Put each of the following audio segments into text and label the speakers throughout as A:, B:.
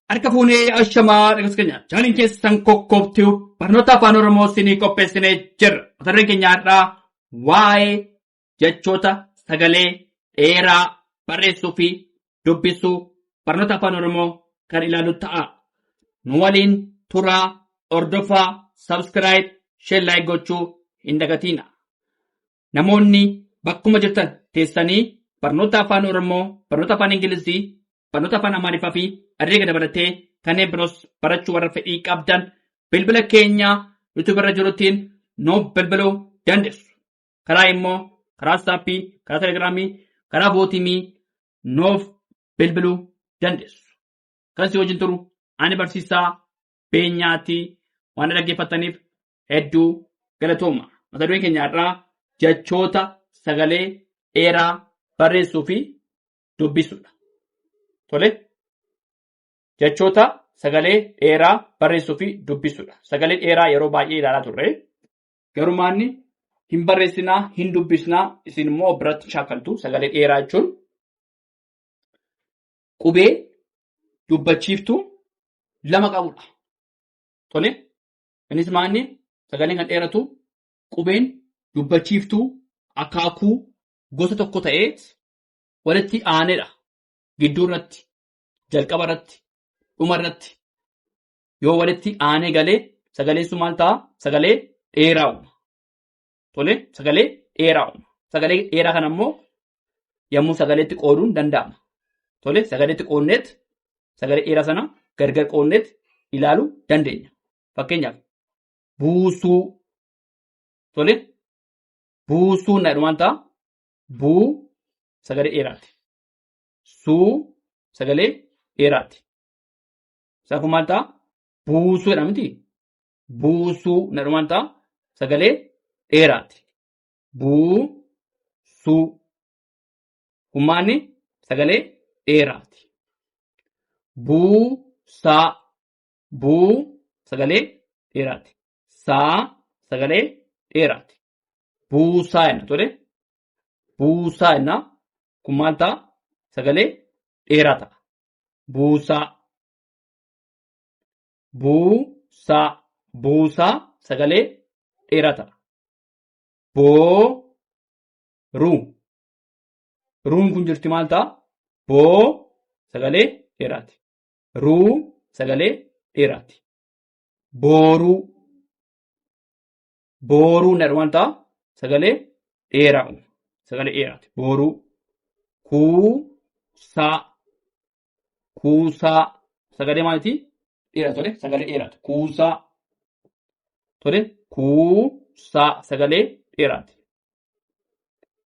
A: Harka fuunee ashamaa dhagas keenya jaaliin keessan kokkoobtuu barnoota afaan Oromoo sinii qopheessinee jirra. Mata dureen keenya har'aa waa'ee jechoota sagalee dheeraa barreessuu fi dubbisuu barnoota afaan Oromoo kan ilaalu ta'a. Nu waliin turaa, hordofaa, sabskiraayib, sheerlaayik gochuu hin dagatiina. Namoonni bakkuma jirtan teessanii barnoota afaan Oromoo, barnoota afaan Ingilizii, barnoota afaan Amaariffaa fi herreega dabalatee kanneen biroos barachuu warra fedhii qabdan bilbila keenya YouTube irra jiruttiin nuuf bilbiluu dandeessu. Karaa immoo karaa WhatsAppii, karaa Telegiraamii, karaa Bootimii nuuf bilbiluu dandeessu. Kan si wajjin turu ani barsiisaa Beenyaatii waan dhaggeeffataniif hedduu galatooma. Mata dureen keenya har'aa jechoota sagalee dheeraa barreessuu fi dubbisuudha. Tole. Jechoota sagalee dheeraa barreessuu fi dubbisuudha. Sagalee dheeraa yeroo baay'ee ilaalaa turre. Garumaanni hin barreessinaa, hin dubbisnaa, isin immoo biratti shaakaltu. Sagalee dheeraa jechuun qubee dubbachiiftuu lama qabudha. Tole. Innis maanni sagaleen kan dheeratu qubeen dubbachiiftuu akaakuu gosa tokko ta'ee walitti aanedha. Gidduu irratti, jalqaba irratti, dhuma irratti yoo walitti aanee galee sagaleen sun maal ta'a? Sagalee dheeraa uuma. Tole, sagalee dheeraa uuma. Sagalee dheeraa kana immoo yommuu sagaleetti qooduun danda'ama. Tole, sagaleetti qoodneet sagalee dheeraa sana gargar qoodneet ilaaluu dandeenya. Fakkeenyaaf buusuu. Tole, buusuun maal ta'a? Buu sagalee dheeraati. Suu sagalee dheeraati. Isaa kun maal ta'a? Buusuu jedhama miti. Buusuu maal ta'a? Sagalee dheeraati. Buusuu. Kun maanni sagalee dheeraati. Buusaa. Buu sagalee dheeraati. Saa sagalee dheeraati. Buusaa jenna tole. Buusaa jenna. Kun maal ta'a? Sagalee dheeraa ta'a. Buusaa. Buusaa. Buusaa sagalee dheeraa ta'a. Booruu. Ruun kun jirti maal ta'a? Boo sagalee dheeraati. Ruu sagalee dheeraati. Booruu. Booruu maal ta'a? Sagalee dheeraa. Sagalee dheeraati. Booruu. Kuusaa. Kuusaa sagalee maalitii? Dheeraa tole. Sagalee dheeraati. Kuusaa. Tole. Kuusaa sagalee dheeraati.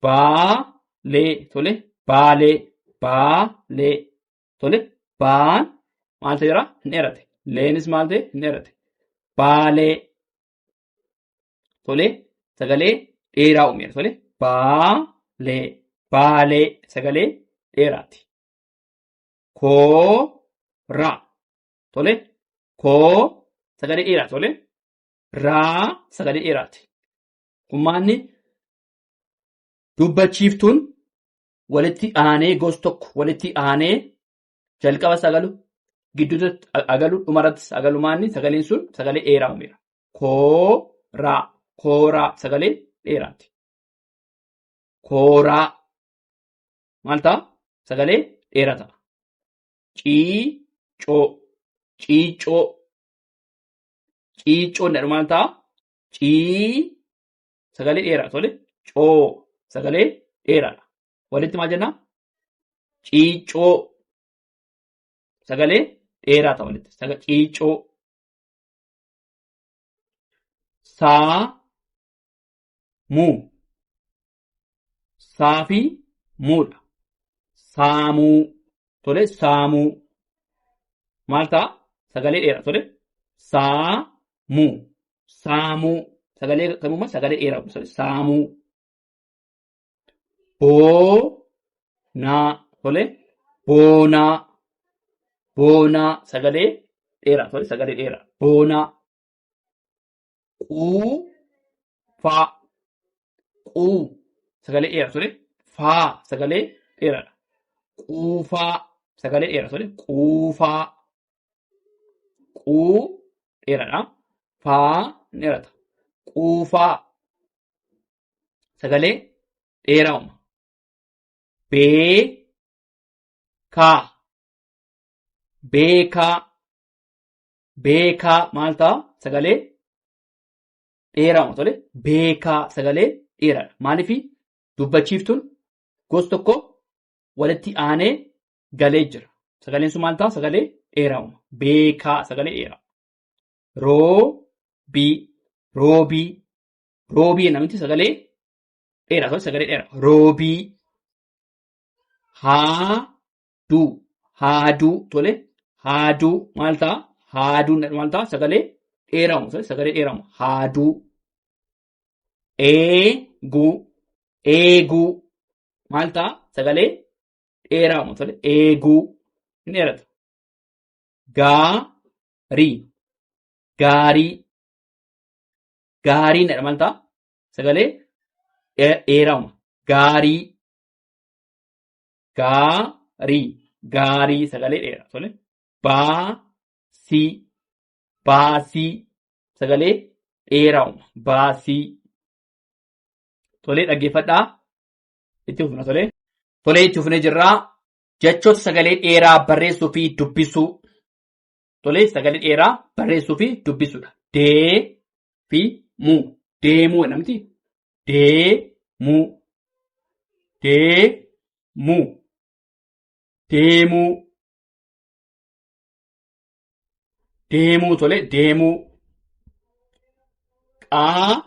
A: Baalee. Tole. Baalee. Baalee. Tole. Baan maal ta'eera? Hin dheerate. Leenis maal ta'e? Hin dheerate. Baalee. Tole. Sagalee dheeraa uumeera. Tole. Baalee. Baalee sagalee dheeraati. Kooraa. Tole. Koo sagalee dheeraati. Tole. Raa sagalee dheeraati. Kun maanni dubbachiiftuun walitti aanee gos tokko walitti aanee jalqaba sagalu gidduutti agalu dhumarratti agalu maanni sagaleen sun sagalee dheeraa uumeera. Kooraa. Kooraa sagalee dheeraati. Kooraa. Maal ta'a? Sagalee dheeraa ta'a. Ciicoo. Ciicoo. Ciicoon maal ta'a? Cii sagalee dheeraa tole. Coo sagalee dheeraadha. Walitti maal jenna? Ciicoo. Sagalee dheeraa ta'a walitti. Ciicoo. Saamuu. Saafi muudha. Saamuu. Tole. Saamuu. Maal ta'a? Sagalee dheeraa. Tole. Saamuu. Saamuu. Sagalee kamuma sagalee dheeraa. Saamuu. Boonaa. Tole. Boonaa. Boonaa. Sagalee dheeraa. Tole. Sagalee dheeraa. Boonaa. Quufaa. Quu. Sagalee dheeraa. Tole. Faa. Sagalee dheeraadha. Quufaa. Sagalee dheeraa. Tole. Quufaa. Quu dheeraadha. Faa ni dheerata. Quufaa sagalee dheeraa uuma. Beekaa beekaa beekaa maal ta'a? Sagalee dheeraa uuma tole. Beekaa sagalee dheeraadha. Maaliif dubbachiiftuun gosa tokko walitti aanee galee jira. Sagaleen sun maal ta'a? Sagalee dheeraa uuma. Beekaa sagalee dheeraa. Roobii roobii roobii namatti sagalee dheeraa tole. Sagalee dheeraa. Roobii haaduu haaduu tole. Haaduu maal ta'a? Haaduun maal ta'a? Sagalee dheeraa uuma. Sagalee dheeraa uuma. Haaduu. Eeguu eeguu maal ta'a? Sagalee dheeraa uuma tole. Eeguu ni dheerata. Gaarii gaarii gaarii maal ta'a? Sagalee dheeraa uuma. Gaarii gaarii gaarii sagalee dheeraa tole. Baasii baasii sagalee dheeraa uuma. Baasii tolee dhaggeeffadhaa. Itti fufna tolee. Tolee itti fufnee jirraa. Jechoota sagalee dheeraa barreessuu fi dubbisuu. Tolee sagalee dheeraa barreessuu fi dubbisuudha. Dee fi muu. Deemuu namti. Deemuu. Deemuu. Deemuu. Deemuu tole. Deemuu. Qaaxee.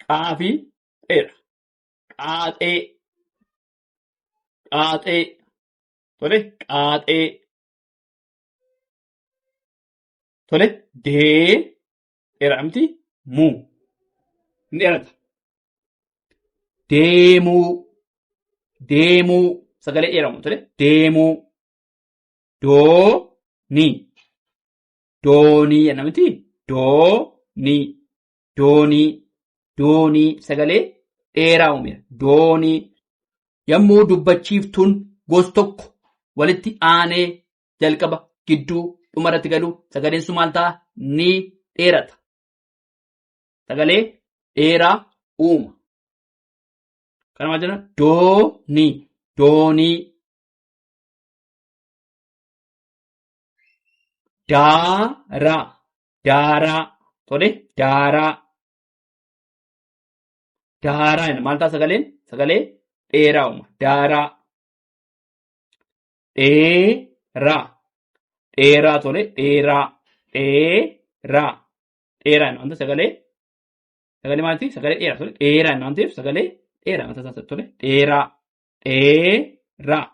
A: Qaa fi dheera. Qaaxee. Qaaxee. Tole. Qaaxee. Tole. Dee dheeraa miti. Muu. Ni dheerata. Deemuu. Deemuu. Sagalee dheeramu tole. Deemuu. Doonii. Doonii jenna miti. Doonii. Doonii. Doonii sagalee dheeraa uume. Doonii. Yommuu dubbachiiftuun gosa tokko walitti aanee jalqaba gidduu dhumarratti galu sagaleen sun maal ta'a? Ni dheerata. Sagalee dheeraa uuma. Kana maal jenna? Doonii. Doonii. Daaraa. Daaraa. Tole. Daaraa. Daaraa maal ta'a sagaleen? Sagalee dheeraa uuma. Daaraa. Dheeraa. Dheeraa tole. Dheeraa. Dheeraa. Dheeraa wanta sagalee maalti? Sagalee dheeraa tole. Dheeraa waan ta'eef sagalee dheeraa wanta taasisu tole. Dheeraa. Dheeraa.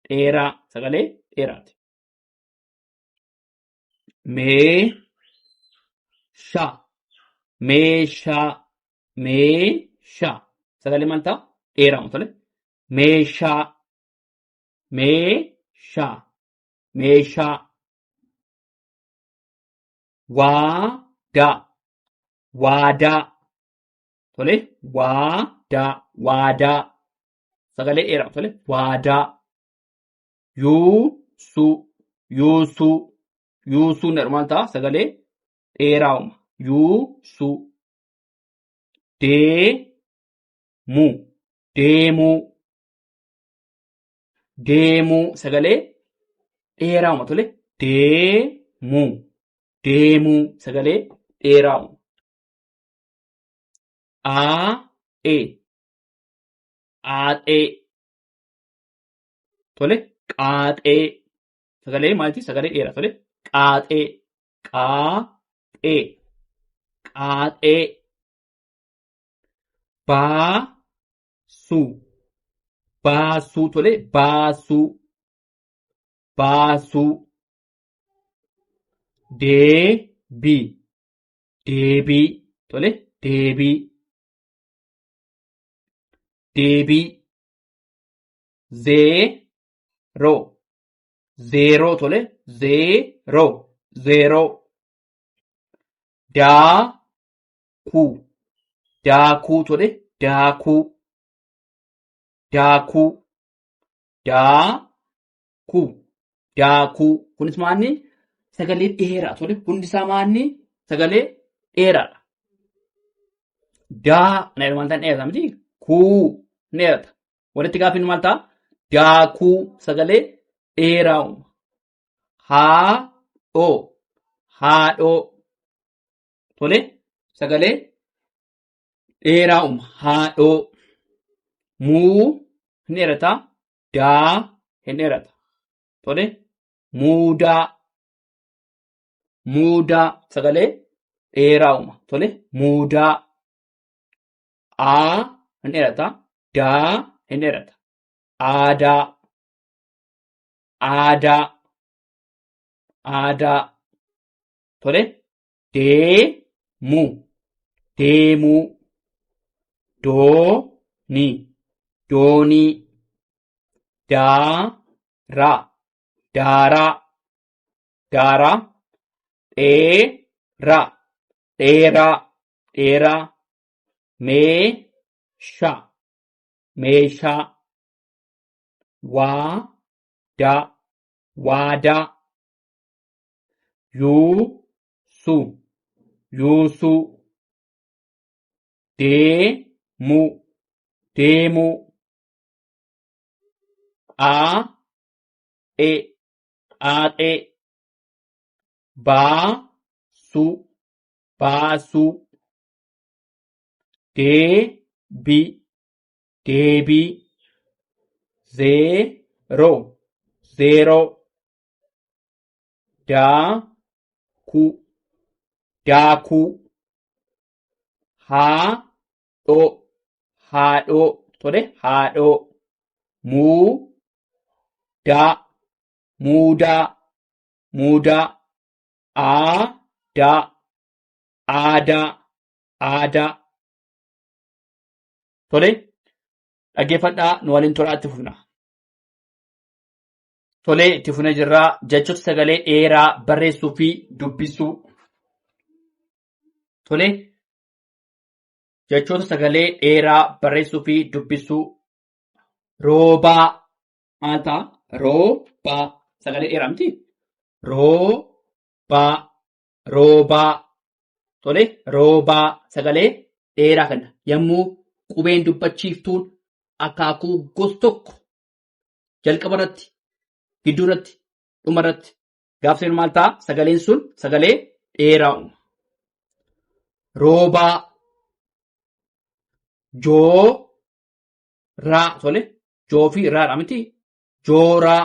A: Dheeraa sagalee dheeraati. Meeshaa. Meeshaa. Meeshaa sagalee maal ta'a? Dheeraa tole. Meeshaa. Meeshaa. Meeshaa. Waadaa. Waadaa. Tole. Waadaa. Waadaa. Sagalee dheeraa tole. Waadaa. Yuusuu. Yuusuu. Yuusuu maal ta'a? Sagalee dheeraa uuma. Yuusuu. Deemuu. Deemuu. Deemuu sagalee dheeraa uuma tole. Deemuu. Deemuu sagalee dheeraa uuma. Aaxee. Aaxee. Tole. Qaaxee. Sagalee maalti? Sagalee dheeraa tole. Qaaxee. Qaaxee. Qaaxee. Baasuu. Baasuu tole. Baasuu. Baasuu. Deebii. Deebii tole. Deebii. Deebii. Zeeroo. Zeeroo tole. Zeeroo. Zeeroo. Daakuu. Daakuu tole. Daakuu. Daakuu. Daakuu. daakuu. Kunis maanni sagalee dheeraa tole hundi isaa maanni sagalee dheeraadha. Daa na maal ta'an dheerata miti kuu ni dheerata. Walitti gaafiin maal ta'a? Daakuu sagalee dheeraa uuma. Haadhoo haadhoo tole sagalee dheeraa uuma. Haadhoo. Muu hin dheerata. Daa hin dheerata. Tole muudaa muudaa sagalee dheeraa uuma. Tole muudaa. Aa hin dheerata. Daa hin dheerata. Aadaa aadaa aadaa. Tole deemuu deemuu. Doonii doonii. Daaraa daaraa daaraa. Dheeraa dheeraa dheeraa. Meeshaa meeshaa. Waadaa waadaa. Yuusuu yuusuu. Deemuu deemuu. Xaa'ee xaa'ee. Baasuu baasuu. Deebii deebii. Zeeroo zeeroo. Daakuu daakuu. Haadhoo haadhoo. Tole haadhoo. Muudaa muudaa muudaa. Aadaa aadaa aadaa. Tole dhaggeeffadhaa nu waliin tola itti fufna. Tole itti fufnee jirraa jechoota sagalee dheeraa barreessuu fi dubbisuu. Tole jechoota sagalee dheeraa barreessuu fi dubbisuu. Roobaa maal ta'a? Roobaa sagalee dheeraa miti? Roobaa roobaa. Tole roobaa sagalee dheeraa kana yommuu qubeen dubbachiiftuun akaakuu gosa tokko jalqaba irratti, gidduu irratti, dhuma irratti gaafa seenu maal ta'a? Sagaleen sun sagalee dheeraa uuma. Roobaa. Jooraa. Tole joo fi raadha miti? Jooraa.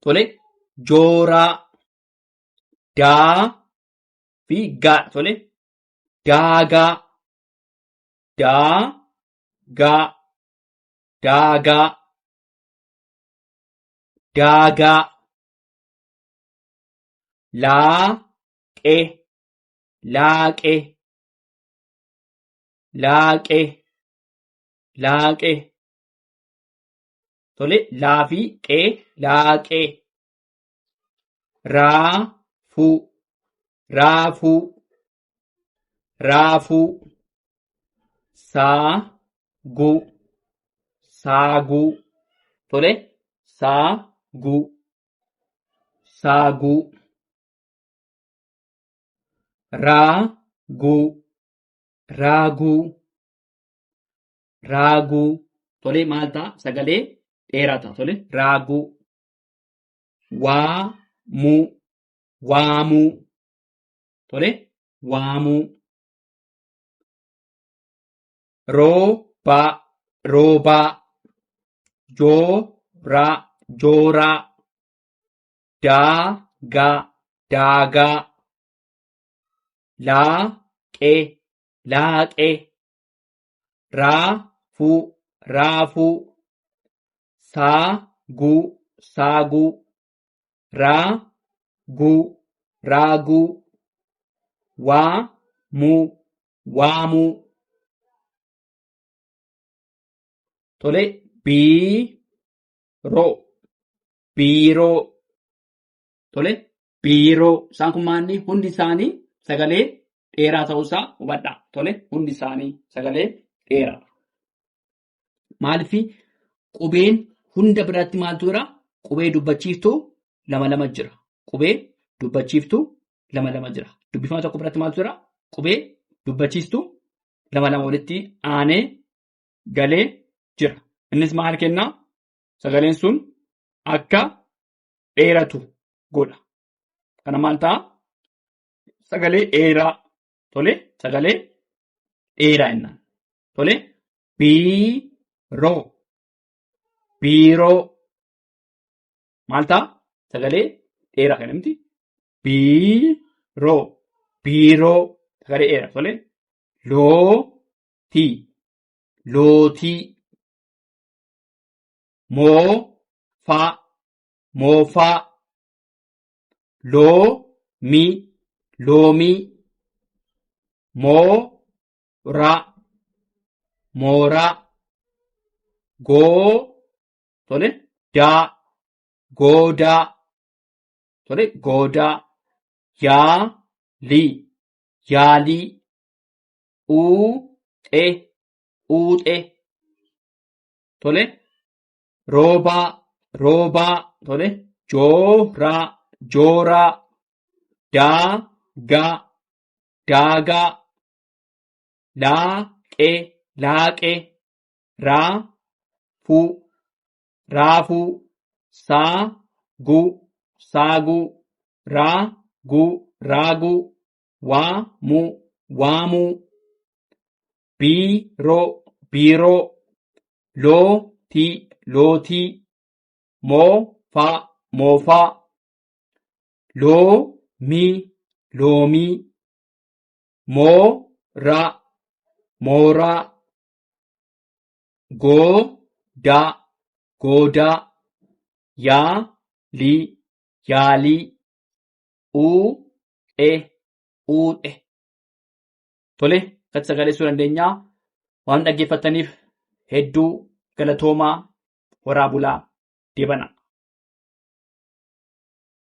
A: Tole jooraa. Daa fi gaa. Tole daagaa daagaa daagaa daagaa. Laaqee laaqee laaqee laaqee. Tole laa fi qee laaqee. Raafuu raafuu raafuu. Saaguu saaguu. Tole saaguu saaguu. Raaguu raaguu raaguu. Tole maal ta'a? Sagalee dheeraa ta'a. Tole raaguu. Waamuu waamuu. Tole waamuu. Roobaa roobaa. Jooraa jooraa. Daagaa daagaa. Laaqee laaqee. Raafuu raafuu. Saaguu saaguu. Raaguu raaguu. Waamuu waamuu. Tole biiroo biiroo. Tole biiroo. Isaan kun maanni hundi isaanii sagalee dheeraa ta'uusaa hubadhaa. Tole hundi isaanii sagalee dheeraa. Maaliif qubeen hunda biraatti maaltu jira? Qubee dubbachiiftuu lama jira. Qubee dubbachiiftuu lama jira. Dubbifama tokko biratti maaltu jira? Qubee dubbachiiftuu lama walitti aanee galee jira. Innis maal kennaa? Sagaleen sun akka dheeratu godha. Kana maal ta'a? Sagalee dheeraa. Tole, sagalee dheeraa jennaan. Tole, biiroo. Biiroo. Maal ta'a? Sagalee dheeraa kana miti. Biiroo. Biiroo. Sagalee dheeraa. Tole, lootii. Lootii. Moofaa. Moofaa. Loomii. Loomii. Mooraa. Mooraa. Tole, daa. Goodaa. Tole, goodaa. Yaalii. Yaalii. Uuxee. Uuxee. Tole, roobaa. Roobaa. Tole, jooraa. Jooraa. Daagaa. Daagaa. Laaqee. Laaqee. Raafuu. Raafuu. Saaguu. Saaguu. Raaguu. Raaguu. Waamuu. Waamuu. Biiroo. Biiroo. Lootii. Lootii. Moofaa. Moofaa. Loomii. Loomii. Mooraa. Mooraa. Goodaa. Goodaa. Yaalii. Yaalii. Uuxee. Uuxee. Tole, kan sagaleessuu dandeenyaa waan dhaggeeffataniif hedduu galatoomaa. Horaa bulaa. Deebana.